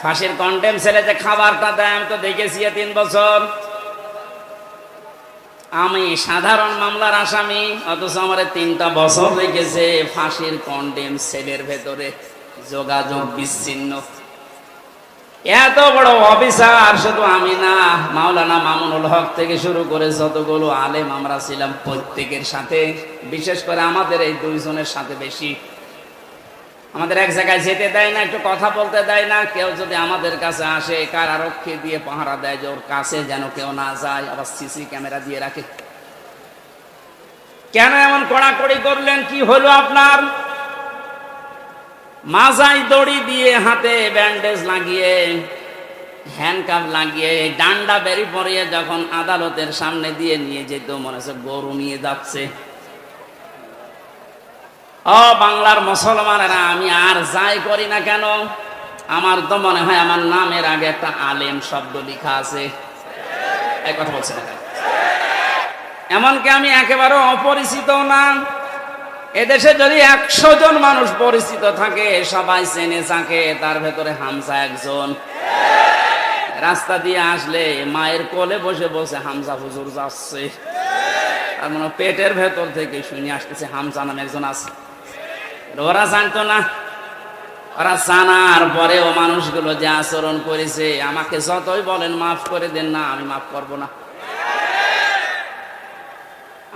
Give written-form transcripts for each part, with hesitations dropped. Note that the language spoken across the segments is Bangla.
ফাঁসির কন্ডেম ছেলে যে খাবারটা দেয় আমি তো দেখেছি 3 বছর। আমি সাধারণ মামলার আসামি, অথচ আমার 3টা বছর লেগেছে ফাঁসির কন্ডেম সেলের ভেতরে, যোগাযোগ বিচ্ছিন্ন। এত বড় অফিসার শুধু আমি না, মাওলানা মামুনুল হক থেকে শুরু করে যতগুলো আলেম আমরা ছিলাম, প্রত্যেকের সাথে, বিশেষ করে আমাদের এই 2 জনের সাথে বেশি, আমাদের এক জায়গায় যেতে দেয় না, একটু কথা বলতে দেয় না। কেউ যদি আমাদের কাছে আসে, কারারক্ষী দিয়ে পাহারা দেয় যে ওর কাছে যেন কেউ না যায়, আবার সিসি ক্যামেরা দিয়ে রাখে। কেন এমন কড়াকড়ি করলেন? কি হলো আপনার? মাজায় দড়ি দিয়ে, হাতে ব্যান্ডেজ লাগিয়ে, হ্যান্ডকাপ লাগিয়ে, ডান্ডা বেরি পরিয়ে যখন আদালতের সামনে দিয়ে নিয়ে যেত, মনে হচ্ছে গরু নিয়ে যাচ্ছে। ও বাংলার মুসলমানেরা, আমি আর যাই করি না কেন, আমার তো মনে হয় আমার নামের আগে একটা আলেম শব্দ লেখা আছে। এই কথা বলছে না, এমনকি আমি একেবারে অপরিচিত না। এদেশে যদি 100 জন মানুষ পরিচিত থাকে, সবাই চেনে থাকে, তার ভেতরে হামজা একজন। রাস্তা দিয়ে আসলে মায়ের কোলে বসে বসে হামজা হুজুর যাচ্ছে, আর মনে পেটের ভেতর থেকে শুনে আসতেছে হামজা নামে একজন আছে। ওরা জানতো না, ওরা জানার পরেও মানুষগুলো যে আচরণ করেছে, আমাকে যতই বলেন মাফ করে দেন না, আমি মাফ করব না।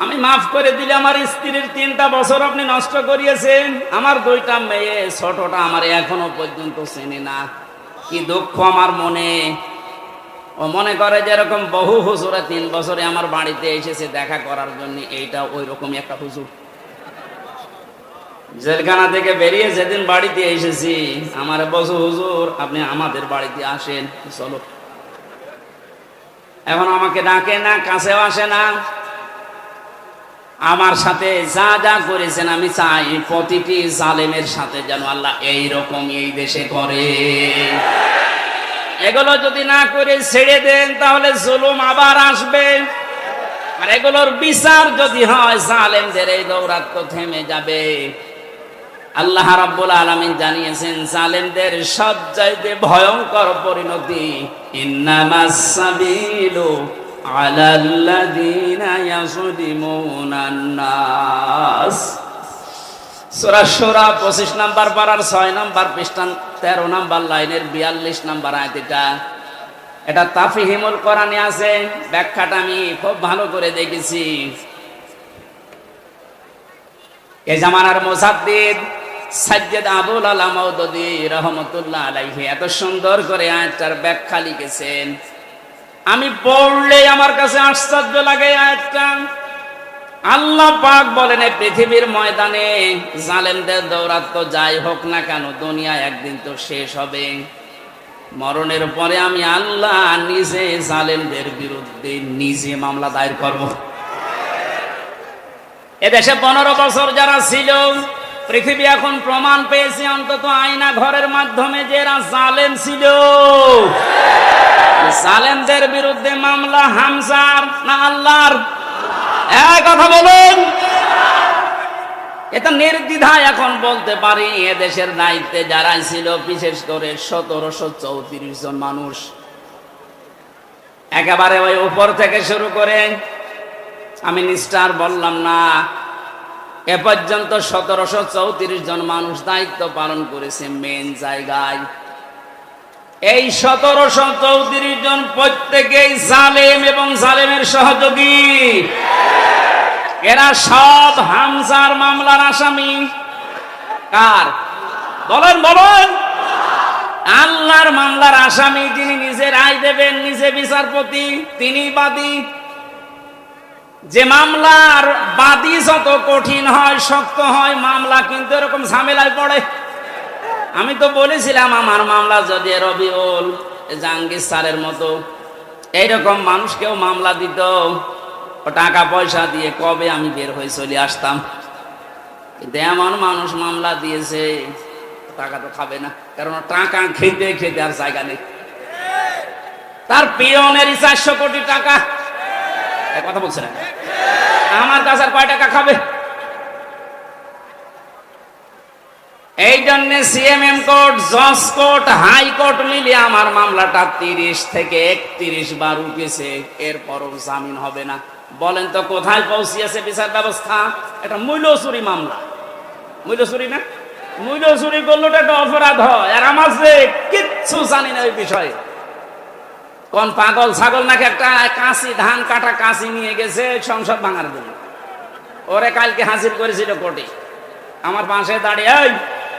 আমি মাফ করে দিলে আমার স্ত্রীর 3টা বছর আপনি নষ্ট করিয়েছেন, আমার 2টা মেয়ে, ছোটটা আমার এখনো পর্যন্ত চেনে না। কি দুঃখ আমার মনে। ও মনে করে যেরকম বহু হুজুরা 3 বছরে আমার বাড়িতে এসেছে দেখা করার জন্য, এইটা ওই রকমই একটা হুজুর। জেলখানা থেকে বেরিয়ে যেদিন বাড়িতে এসেছি, আমার বসু হুজুর আপনি আমাদের বাড়িতে আসেন, চলো। এখন আমাকে ডাকে না, কাছেও আসে না। আমার সাথে যা যা করেছেন, আমি চাই প্রতিটি জালেমের সাথে যেন আল্লাহ এইরকম এই দেশে করে। এগুলো যদি না করে ছেড়ে দেন, তাহলে জুলুম আবার আসবে। আর এগুলোর বিচার যদি হয়, জালেমদের এই দৌরাত্ম্য থেমে যাবে। আল্লাহ রাব্বুল আলামিন জানিয়েছেন, জালেমদের সবচাইতে ভয়ঙ্কর পরিণতি, ইন্নামাস সাবিলু আলাল্লাযীনা ইয়াযলিমুনান নাস। সূরা সূরা 25 নম্বর পারার 6 নম্বর পৃষ্ঠা 13 নম্বর লাইনের 42 নম্বর আয়াত। এটা তাফহিমুল কোরআনে আছে, ব্যাখ্যাটা আমি খুব ভালো করে দেখেছি। এই জামানার মুজাদ্দিদ সাজ্জাদ আবুল আলা মাউদুদী রাহমাতুল্লাহ আলাইহি এত সুন্দর করে আয়াতটার ব্যাখ্যা লিখেছেন, আমি পড়লে আমার কাছে আশ্চর্য লাগে আয়াতটা। আল্লাহ পাক বলেন, এই পৃথিবীর ময়দানে জালেমদের দৌরাত্ম্য যাই হোক না কেন, দুনিয়া একদিন তো শেষ হবে। মরণের পরে আমি আল্লাহ নিজে জালেমদের বিরুদ্ধে নিজে মামলা দায়ের করব। এদেশে 15 বছর যারা ছিল, পৃথিবী এখন প্রমাণ পেয়েছে অন্তত আয়না ঘরের মাধ্যমে যে এরা জালেম ছিল। জালেমদের বিরুদ্ধে মামলা হামজার না আল্লাহর? এক কথা বলুন। এটা নির্দ্বিধায় এখন বলতে পারি, এদেশের দায়িত্বে যারা ছিল, বিশেষ করে 1734 জন মানুষ, একেবারে ওই উপর থেকে শুরু করে, আমি নিষ্ঠার বললাম না, এ পর্যন্ত 1734 জন মানুষ দায়িত্ব পালন করেছে মেন জায়গায়। এই 1734 জন প্রত্যেকেই জালেম এবং জালেমের সহযোগী। এরা সব হামজার মামলার আসামি। কার? বলেন বলেন। আল্লাহর মামলার আসামি, যিনি নিজে রায় দেবেন, নিজে বিচারপতি, তিনি বাদী। যে মামলার বাদী যত কঠিন হয়, শক্ত হয়, মামলা কিন্তু এরকম ঝামেলায় পড়ে। আমি তো বলেছিলাম, আমার মামলা যদি রবিউল জাহাঙ্গীর স্যারের মতো এইরকম মানুষকেও মামলা দিত, টাকা পয়সা দিয়ে কবে আমি বের হয়ে চলে আসতাম। কিন্তু এমন মানুষ মামলা দিয়েছে, টাকা তো খাবে না, কারণ টাকা খেতে খেতে আর জায়গা নেই। তার পিয়নেরই 400 কোটি টাকা। কথা বলছে না, আমার কাছে আর কয় টাকা খাবে? এই জন্য সিএমএম কোর্ট, জজ কোর্ট, হাইকোর্ট মিলিয়ে আমার মামলাটা 30 থেকে 31 বার উঠেছে, এরপরও জামিন হবে না। বলেন তো কোথায় পৌঁছিয়েছে বিচার ব্যবস্থা? এটা মূল্য চুরি মামলা। মূল্য চুরি না, মূল্য চুরি করলে একটা অপরাধ হয়, আর আমার যে কিচ্ছু জানি না ওই বিষয়ে। কোন পাগল ছাগল নাকি একটা কাঁচি, ধান কাটা কাঁচি নিয়ে গেছে সংসদ ভাঙার জন্য। ওরে কালকে হাজির করেছিল কোর্টে, আমার পাশে দাঁড়িয়ে, এই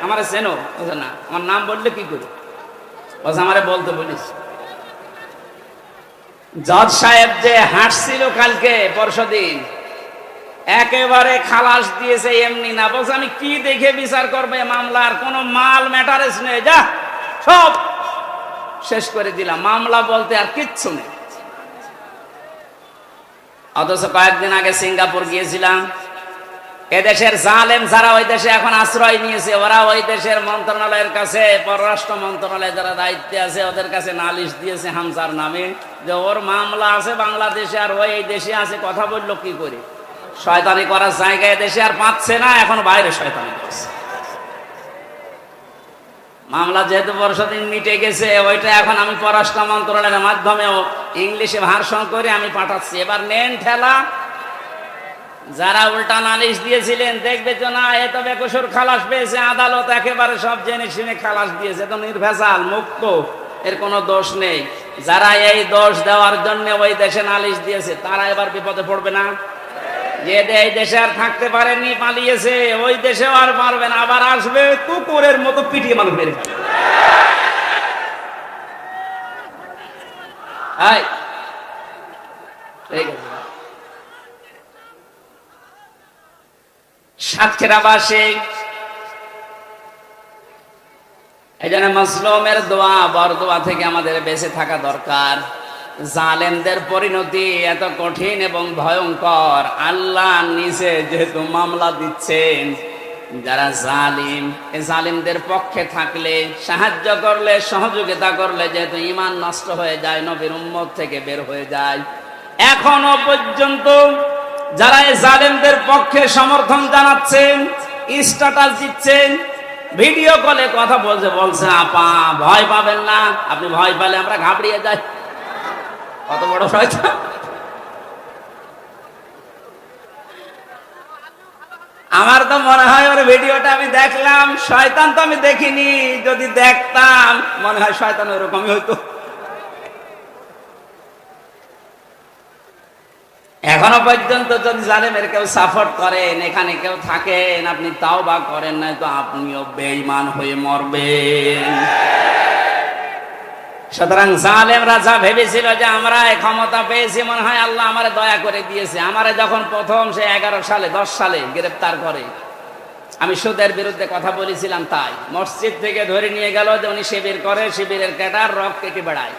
আমার চেনো? বলছে না। আমার নাম বললে কি করি? বলছে আমারে বলতে বলিস। জজ সাহেব যে হাঁটছিল কালকে পরশুদিন, একেবারে খালাস দিয়েছে এমনি না। বলছে আমি কি দেখে বিচার করবে মামলার? কোনো মাল ম্যাটারেস নেই, যা সব শেষ করে দিলাম, মামলা বলতে আর কিচ্ছু নেই। অথচ কয়েকদিন আগে সিঙ্গাপুর গিয়েছিলাম, এদেশের জালেম যারা ওই দেশে এখন আশ্রয় নিয়েছে, ওরা ওই দেশের মন্ত্রণালয়ের কাছে, পররাষ্ট্র মন্ত্রণালয়ে যারা দায়িত্বে আছে ওদের কাছে নালিশ দিয়েছে হামজার নামে, যে ওর মামলা আছে বাংলাদেশে আর ওই এই দেশে আছে। কথা বললো কি করে? শয়তানি করার জায়গায় দেশে আর পাচ্ছে না, এখন বাইরে শয়তানি করছে। মামলা যেহেতু পরশুদিন মিটে গেছে, ওইটা এখন আমি পররাষ্ট্র মন্ত্রণালয়ের মাধ্যমে ইংলিশে ভার্সন করে আমি পাঠাচ্ছি। এবার নেন ঠেলা। যারা উল্টা নালিশ দিয়েছিলেন দেখবে তো না, এ তো বেকসুর খালাস পেয়েছে, আদালত একেবারে সব জেনে শুনে খালাস দিয়েছে, তো নির্ভেজাল মুক্ত, এর কোনো দোষ নেই। যারা এই দোষ দেওয়ার জন্য ওই দেশে নালিশ দিয়েছে তারা এবার বিপদে পড়বে না? যে এই দেশে আর থাকতে পারেনি, পালিয়েছে, ওই দেশেও আর পারবে না, আবার আসবে কুকুরের মতো পিটিয়ে মানুষ মেরে ফেলবে। ঠিক আছে। সাতক্ষীরাবাসী এই জন্য মাসলুমের দোয়া, বরদোয়া থেকে আমাদের বেঁচে থাকা দরকার। জালেমদের পরিণতি এত কঠিন এবং ভয়ঙ্কর। আল্লাহ নিজে যেহেতু মামলা দিচ্ছেন, যারা জালিম, এই জালিমদের পক্ষে থাকলে, সাহায্য করলে, সহযোগিতা করলে যেহেতু ঈমান নষ্ট হয়ে যায়, নবীর উম্মত থেকে বের হয়ে যায়। এখনো পর্যন্ত যারা এই জালেমদের পক্ষে সমর্থন জানাচ্ছেন, স্ট্যাটাস দিচ্ছেন, ভিডিও কলে কথা বলছে আপা ভয় পাবেন না, আপনি ভয় পেলে আমরা ঘাবড়িয়ে যাই। কত বড় শয়তান! আমার তো মনে হয় ওর ভিডিওটা আমি দেখলাম, শয়তান তো আমি দেখিনি, যদি দেখতাম মনে হয় শয়তান ওরকমই হইতো। এখনো পর্যন্ত যদি জালেমের কেউ সাপোর্ট করেন, এখানে কেউ থাকেন, আপনি তাওবা করেন না তো আপনিও বেঈমান হয়ে মরবেন। সুতরাং জালেম রাজা ভেবেছিল যে আমরা ক্ষমতা পেয়েছি, মনে হয় আল্লাহ আমারে দয়া করে দিয়েছে। আমারে যখন প্রথম সে 11 সালে 10 সালে গ্রেফতার করে, আমি সুদের বিরুদ্ধে কথা বলেছিলাম, তাই মসজিদ থেকে ধরে নিয়ে গেল যে উনি শিবির করে, শিবিরের ক্যাডার, রক কেটে বেড়ায়।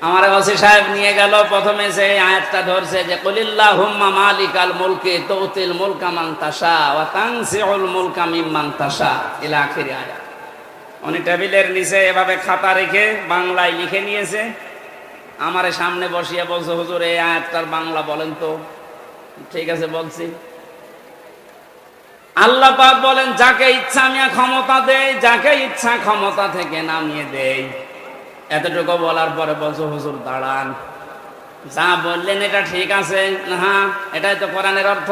আমার ওসি সাহেব নিয়ে গেল, প্রথমে যে আয়াতটা ধরছে যে কুলিল্লাহুম্মা মালিকাল মুলকি তুতিল মুলকা মান তাশা ওয়া তানজিউল মুলকা মিম্মান তাশা ইলা আখির আয়াত। উনি টেবিলের নিচে এভাবে খাতা রেখে বাংলায় লিখে নিয়েছে, আমারে সামনে বসিয়ে বলছে হুজুর এই আয়াতটার বাংলা বলেন তো। ঠিক আছে বলছি। আল্লাহ পাক বলেন যাকে ইচ্ছা আমি ক্ষমতা দেই, যাকে ইচ্ছা ক্ষমতা থেকে নামিয়ে দেই। এতটুকু বলার পরে বলছো হুজুর দাঁড়ান, যা বললেন এটা ঠিক আছে, হ্যাঁ এটাই তো কোরআনের অর্থ।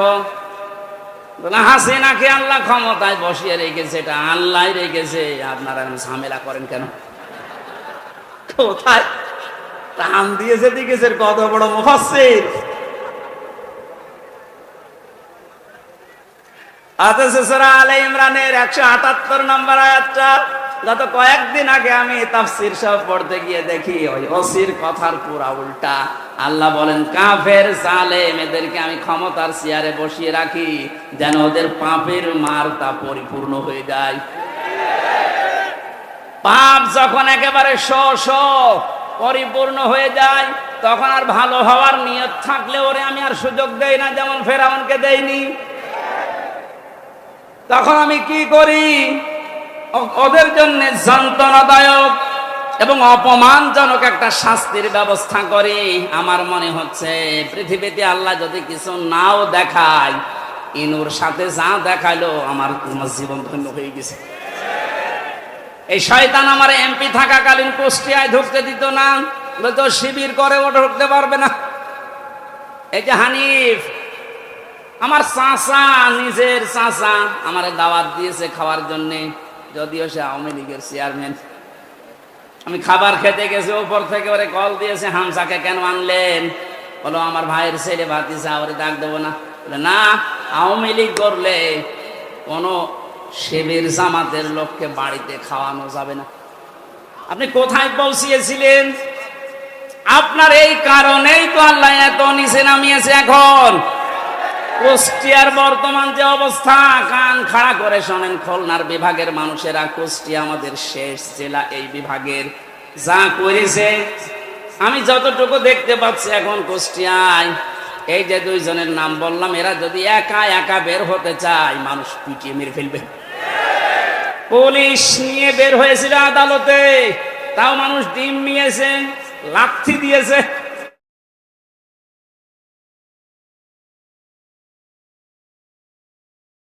হাসিনাকে আল্লাহ ক্ষমতায় বসিয়ে রেখেছে, এটা আল্লাহ রেখেছে, আপনারা ঝামেলা করেন কেন? কোথায় টান দিয়েছে দিকেছে, কত বড় মুফাসসির। সূরা আলে ইমরানের 178 নম্বর আয়াতটা গত কয়েকদিন আগে আমি তাফসীর সব পড়তে গিয়ে দেখি ওই ওসির কথার পুরা উল্টা। আল্লাহ বলেন কাফের জালেম এদেরকে আমি ক্ষমতার চেয়ারে বসিয়ে রাখি যেন ওদের পাপের মারটা পরিপূর্ণ হয়ে যায়। পাপ যখন একেবারে পরিপূর্ণ হয়ে যায়, তখন আর ভালো হওয়ার নিয়ত থাকলে ওরে আমি আর সুযোগ দেই না, যেমন ফেরাউনকে দেইনি। তখন আমি কি করি? ওদের জন্য যন্ত্রণাদায়ক এবং অপমানজনক একটা শাস্তির ব্যবস্থা করি। আমার মনে হচ্ছে পৃথিবীতে আল্লাহ যদি কিছু নাও দেখায়, ইনুর সাথে যা দেখাইলো আমার জীবন ধন্য হয়ে গেছে। এই শয়তান আমার এমপি থাকাকালীন কুষ্টিয়ায় ঢুকতে দিত না, তো শিবির করে ও ঢুকতে পারবে না। এই যে হানিফ আমার চাচা, নিজের চাচা আমার দাওয়াত দিয়েছে খাওয়ার জন্য, যদিও সে আওয়ামী লীগের চেয়ারম্যান। আমি খাবার খেতে গেছি, ওপর থেকে ওরে কল দিয়েছে, হামসাকে কেন আনলেন? বলো আমার ভাইয়ের ছেলে ভাতিজা, ওরে ডাক দেবো না। বলে না, আওয়ামী লীগ করলে কোনো শিবির জামাতের লোককে বাড়িতে খাওয়ানো যাবে না। আপনি কোথায় পৌঁছিয়েছিলেন? আপনার এই কারণেই তো আল্লাহ এত নিচে নামিয়েছে। এখন কুষ্টিয়ার বর্তমান যে অবস্থা, কান খাড়া করে শোনেন, খুলনার বিভাগের মানুষেরা, কুষ্টিয়া আমাদের শেষ জেলা, এই বিভাগের যা করেছে আমি যতটুকু দেখতে পাচ্ছি এখন কুষ্টিয়ায়, এই যে দুইজনের নাম বললাম, এরা যদি একা একা বের হতে চায়, মানুষ পিটিয়ে মেরে ফেলবে। পুলিশ নিয়ে বের হয়েছিল আদালতে, তাও মানুষ ডিম নিয়েছে, লাথি দিয়েছে।